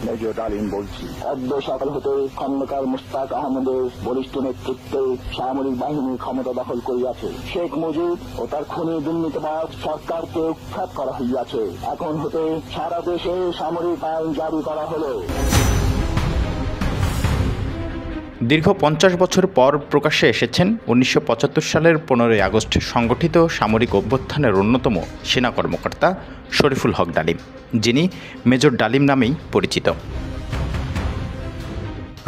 Major ডালিম বলছি। অদ্য সকাল হতে খন্দকার মুশতাক আহমদের বলিষ্ঠ নেতৃত্বে সামরিক বাহিনী ক্ষমতা দখল করিয়াছে। শেখ মুজিব ও তার খুনি দুর্নীতিবাজ সরকারকে উৎখাত করা হইয়াছে। এখন হতে সারা দেশে সামরিক আইন জারি করা হলো। দীর্ঘ 50 বছর পর প্রকাশ্যে এসেছেন 1975 সালের 15ই আগস্ট সংগঠিত সামরিক অভ্যুত্থানের অন্যতম সেনা কর্মকর্তা শরীফুল হক ডালিম, যিনি মেজর ডালিম নামেই পরিচিত।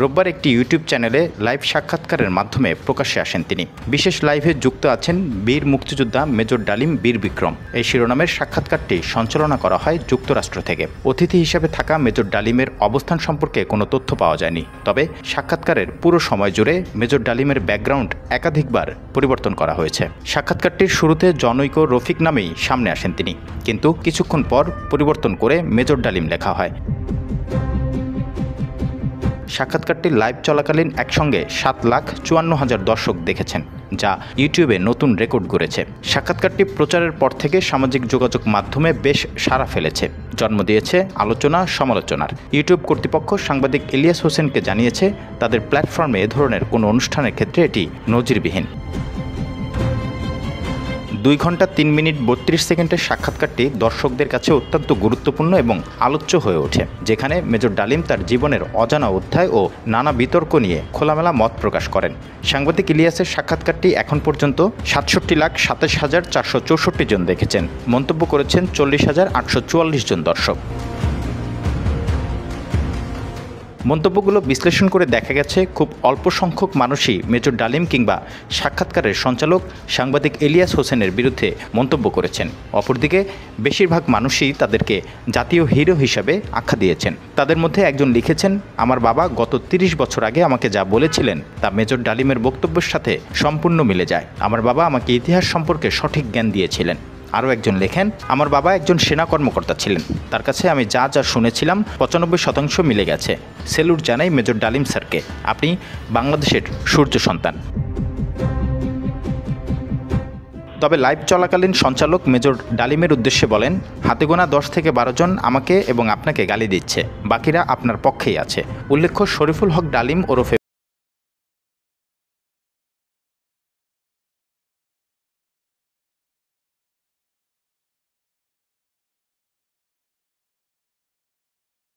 রোববার একটি ইউটিউব চ্যানেলে লাইভ সাক্ষাৎকারের মাধ্যমে প্রকাশ্যে আসেন তিনি। বিশেষ লাইভে যুক্ত আছেন বীর মুক্তিযোদ্ধা মেজর ডালিম বীর বিক্রম। এই শিরোনামের সাক্ষাৎকারটি সঞ্চালনা করা হয় যুক্তরাষ্ট্র থেকে। অতিথি হিসেবে থাকা মেজর ডালিমের অবস্থান সম্পর্কে কোনো তথ্য পাওয়া যায়নি। তবে সাক্ষাৎকারের পুরো সময় জুড়ে মেজর ডালিমের ব্যাকগ্রাউন্ড একাধিকবার পরিবর্তন করা হয়েছে। সাক্ষাৎকারটির শুরুতে জনৈক রফিক নামেই সামনে আসেন তিনি, কিন্তু কিছুক্ষণ পর পরিবর্তন করে মেজর ডালিম লেখা হয়। সাক্ষাৎকারটি লাইভ চলাকালীন একসঙ্গে 7,54,000 দর্শক দেখেছেন, যা ইউটিউবে নতুন রেকর্ড গড়েছে। সাক্ষাৎকারটি প্রচারের পর থেকে সামাজিক যোগাযোগ মাধ্যমে বেশ সাড়া ফেলেছে, জন্ম দিয়েছে আলোচনা সমালোচনার। ইউটিউব কর্তৃপক্ষ সাংবাদিক ইলিয়াস হোসেনকে জানিয়েছে, তাদের প্ল্যাটফর্মে এ ধরনের কোনো অনুষ্ঠানের ক্ষেত্রে এটি নজিরবিহীন। 2 ঘন্টা 3 মিনিট 32 সেকেন্ডের সাক্ষাৎকারটি দর্শকদের কাছে অত্যন্ত গুরুত্বপূর্ণ এবং আলোচ্য হয়ে ওঠে, যেখানে মেজর ডালিম তার জীবনের অজানা অধ্যায় ও নানা বিতর্ক নিয়ে খোলামেলা মত প্রকাশ করেন। সাংবাদিক ইলিয়াসের সাক্ষাৎকারটি এখন পর্যন্ত 67,27,464 জন দেখেছেন। মন্তব্য করেছেন 40,844 জন দর্শক। মন্তব্যগুলো বিশ্লেষণ করে দেখা গেছে, খুব অল্প সংখ্যক মানুষই মেজর ডালিম কিংবা সাক্ষাৎকারের সঞ্চালক সাংবাদিক ইলিয়াস হোসেনের বিরুদ্ধে মন্তব্য করেছেন। অপরদিকে বেশিরভাগ মানুষই তাদেরকে জাতীয় হিরো হিসাবে আখ্যা দিয়েছেন। তাদের মধ্যে একজন লিখেছেন, আমার বাবা গত 30 বছর আগে আমাকে যা বলেছিলেন তা মেজর ডালিমের বক্তব্যের সাথে সম্পূর্ণ মিলে যায়। আমার বাবা আমাকে ইতিহাস সম্পর্কে সঠিক জ্ঞান দিয়েছিলেন। আরও একজন লেখেন, আমার বাবা একজন সেনা কর্মকর্তা ছিলেন, তার কাছে আমি যা যা শুনেছিলাম 95% মিলে গেছে। সেলুট জানাই মেজর ডালিম স্যারকে, আপনি বাংলাদেশের সূর্য সন্তান। তবে লাইভ চলাকালীন সঞ্চালক মেজর ডালিমের উদ্দেশ্যে বলেন, হাতে গোনা 10 থেকে 12 জন আমাকে এবং আপনাকে গালি দিচ্ছে, বাকিরা আপনার পক্ষেই আছে। উল্লেখ্য, শরীফুল হক ডালিম ওরফে